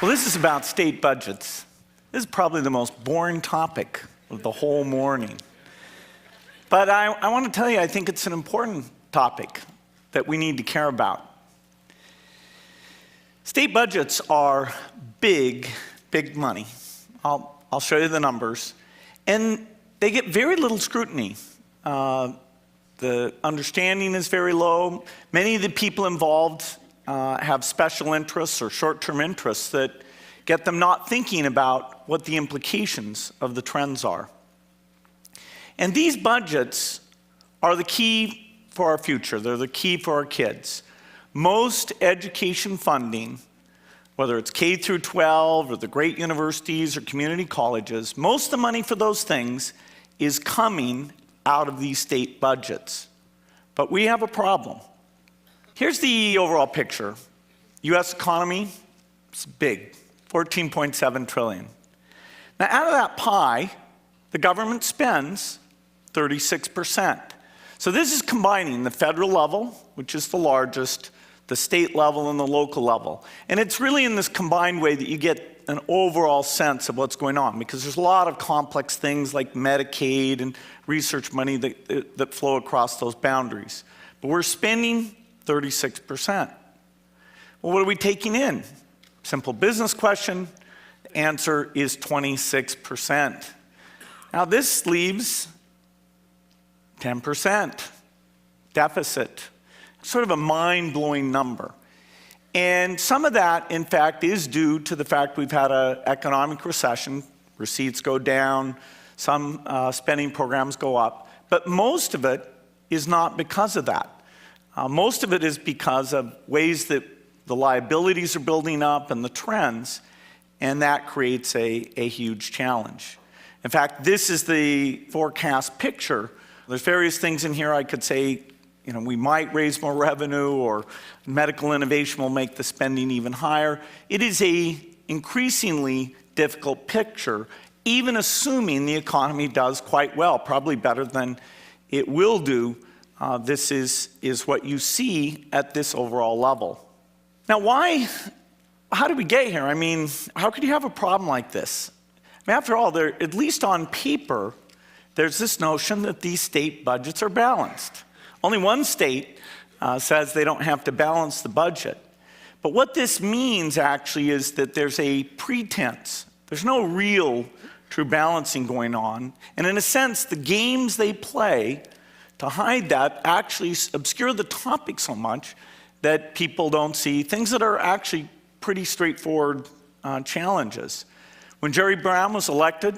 Well, this is about state budgets. This is probably the most boring topic of the whole morning. But I want to tell you, I think it's an important topic that we need to care about. State budgets are big, big money. I'll show you the numbers. And they get very little scrutiny. The understanding is very low. Many of the people involved have special interests or short-term interests that get them not thinking about what the implications of the trends are. And these budgets are the key for our future. They're the key for our kids. Most education funding, whether it's K through 12 or the great universities or community colleges, most of the money for those things is coming out of these state budgets. But we have a problem. Here's the overall picture. US economy, it's big, 14.7 trillion. Now out of that pie, the government spends 36%. So this is combining the federal level, which is the largest, the state level and the local level. And it's really in this combined way that you get an overall sense of what's going on, because there's a lot of complex things like Medicaid and research money that flow across those boundaries. But we're spending 36%. Well, what are we taking in? Simple business question. The answer is 26%. Now this leaves 10% deficit. Sort of a mind-blowing number. And some of that, in fact, is due to the fact we've had an economic recession. Receipts go down, some spending programs go up. But most of it is not because of that. Most of it is because of ways that the liabilities are building up and the trends, and that creates a huge challenge. In fact, this is the forecast picture. There's various things in here I could say, you know, we might raise more revenue, or medical innovation will make the spending even higher. It is an increasingly difficult picture, even assuming the economy does quite well, probably better than it will do. This is what you see at this overall level. Now how did we get here? I mean, how could you have a problem like this? I mean, after all, at least on paper, there's this notion that these state budgets are balanced. Only one state says they don't have to balance the budget. But what this means actually is that there's a pretense. There's no real true balancing going on. And in a sense, the games they play to hide that actually obscure the topic so much that people don't see things that are actually pretty straightforward challenges. When Jerry Brown was elected,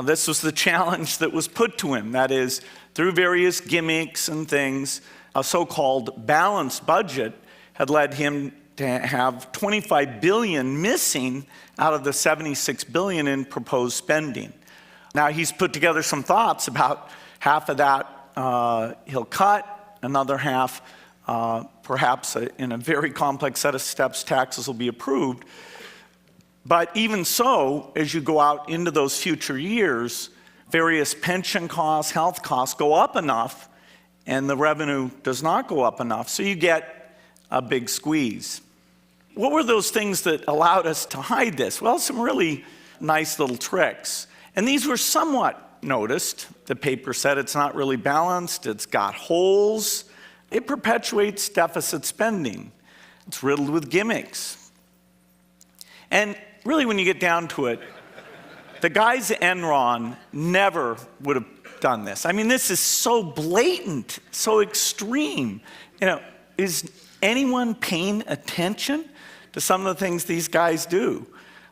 this was the challenge that was put to him. That is, through various gimmicks and things, a so-called balanced budget had led him to have $25 billion missing out of the $76 billion in proposed spending. Now he's put together some thoughts about half of that he'll cut, another half perhaps in a very complex set of steps taxes will be approved. But even so, as you go out into those future years, various pension costs, health costs go up enough, and the revenue does not go up enough, so you get a big squeeze. What were those things that allowed us to hide this? Well, some really nice little tricks. And these were somewhat noticed. The paper said it's not really balanced, it's got holes, it perpetuates deficit spending, it's riddled with gimmicks. And really, when you get down to it, the guys at Enron never would have done this. I mean, this is so blatant, so extreme. You know, is anyone paying attention to some of the things these guys do?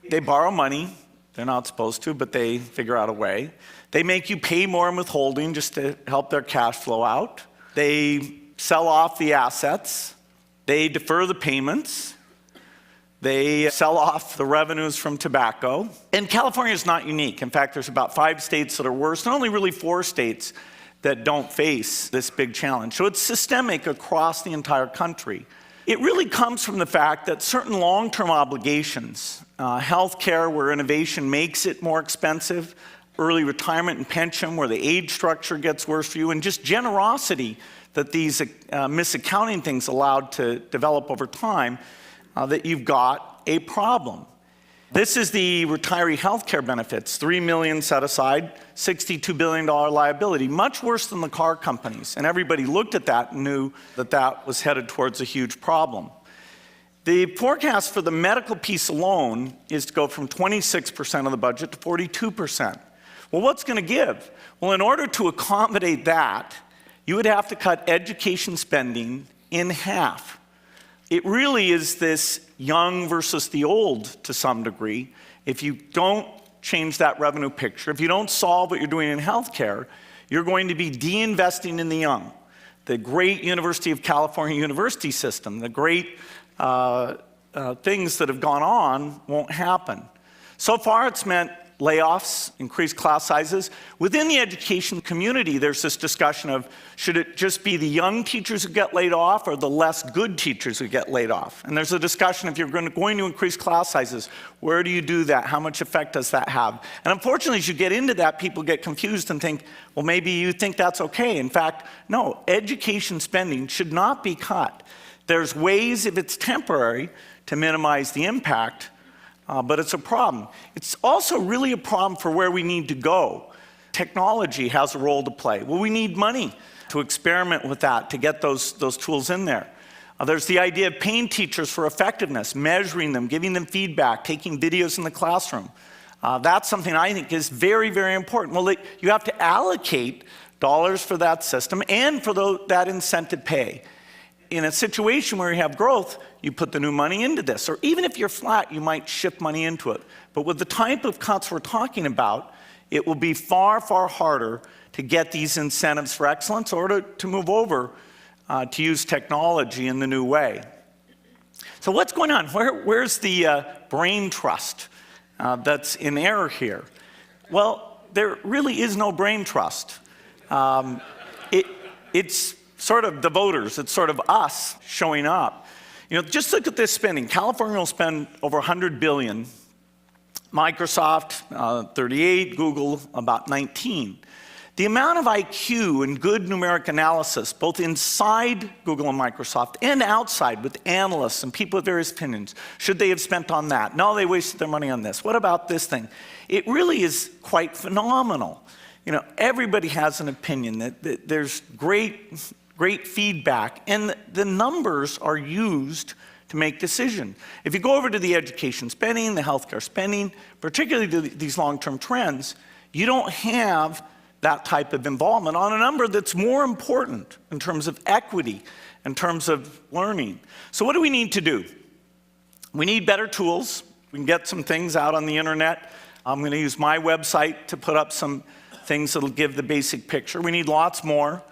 They borrow money. They're not supposed to, but they figure out a way. They make you pay more in withholding just to help their cash flow out. They sell off the assets. They defer the payments. They sell off the revenues from tobacco. And California is not unique. In fact, there's about 5 states that are worse, and only really 4 states that don't face this big challenge. So it's systemic across the entire country. It really comes from the fact that certain long-term obligations, healthcare where innovation makes it more expensive, early retirement and pension where the age structure gets worse for you, and just generosity that these misaccounting things allowed to develop over time, that you've got a problem. This is the retiree health care benefits, $3 million set aside, $62 billion liability, much worse than the car companies. And everybody looked at that and knew that that was headed towards a huge problem. The forecast for the medical piece alone is to go from 26% of the budget to 42%. Well, what's going to give? Well, in order to accommodate that, you would have to cut education spending in half. It really is this young versus the old to some degree. If you don't change that revenue picture, if you don't solve what you're doing in healthcare, you're going to be de-investing in the young. The great University of California university system, the great things that have gone on won't happen. So far, it's meant layoffs, increased class sizes. Within the education community, there's this discussion of, should it just be the young teachers who get laid off or the less good teachers who get laid off? And there's a discussion, if you're going to increase class sizes, where do you do that? How much effect does that have? And unfortunately, as you get into that, people get confused and think, well, maybe you think that's okay. In fact, no, education spending should not be cut. There's ways, if it's temporary, to minimize the impact, but it's a problem. It's also really a problem for where we need to go. Technology has a role to play. Well, we need money to experiment with that, to get those tools in there. There's the idea of paying teachers for effectiveness, measuring them, giving them feedback, taking videos in the classroom. That's something I think is very, very important. Well, you have to allocate dollars for that system and for that incentive pay. In a situation where you have growth, you put the new money into this. Or even if you're flat, you might shift money into it. But with the type of cuts we're talking about, it will be far, far harder to get these incentives for excellence or to move over to use technology in the new way. So what's going on? Where's the brain trust that's in error here? Well, there really is no brain trust. It's sort of the voters, it's sort of us showing up. You know, just look at this spending. California will spend over $100 billion. Microsoft, 38, Google, about 19. The amount of IQ and good numeric analysis, both inside Google and Microsoft and outside with analysts and people with various opinions, should they have spent on that? No, they wasted their money on this. What about this thing? It really is quite phenomenal. You know, everybody has an opinion. That there's great feedback, and the numbers are used to make decisions. If you go over to the education spending, the healthcare spending, particularly these long-term trends, you don't have that type of involvement on a number that's more important in terms of equity, in terms of learning. So what do we need to do? We need better tools. We can get some things out on the internet. I'm going to use my website to put up some things that'll give the basic picture. We need lots more.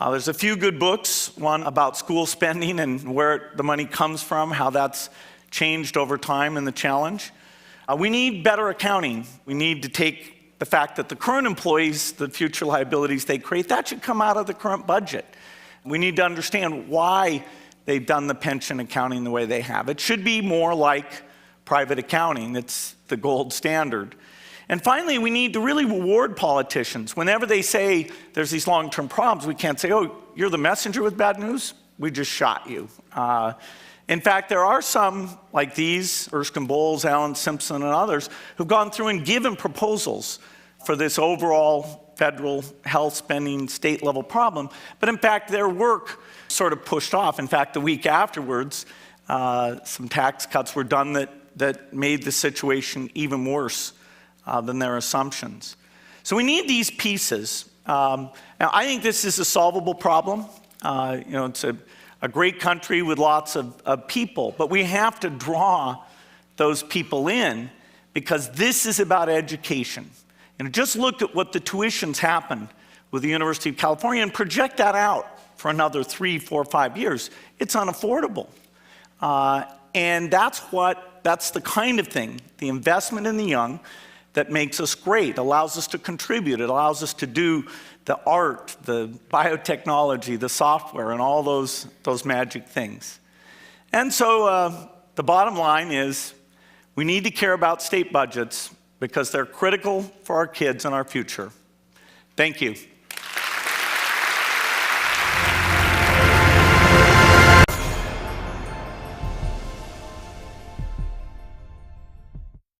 There's a few good books, one about school spending and where the money comes from, how that's changed over time and the challenge. We need better accounting. We need to take the fact that the current employees, the future liabilities they create, that should come out of the current budget. We need to understand why they've done the pension accounting the way they have. It should be more like private accounting. It's the gold standard. And finally, we need to really reward politicians. Whenever they say there's these long-term problems, we can't say, oh, you're the messenger with bad news? We just shot you. In fact, there are some, like these, Erskine Bowles, Alan Simpson, and others, who've gone through and given proposals for this overall federal health spending state-level problem. But in fact, their work sort of pushed off. In fact, the week afterwards, some tax cuts were done that made the situation even worse than their assumptions. So we need these pieces. Now, I think this is a solvable problem. You know, it's a great country with lots of people, but we have to draw those people in because this is about education. And just look at what the tuitions happened with the University of California and project that out for another 3, 4, 5 years. It's unaffordable. And that's the kind of thing, the investment in the young, that makes us great, allows us to contribute, it allows us to do the art, the biotechnology, the software, and all those magic things. And so the bottom line is we need to care about state budgets because they're critical for our kids and our future. Thank you.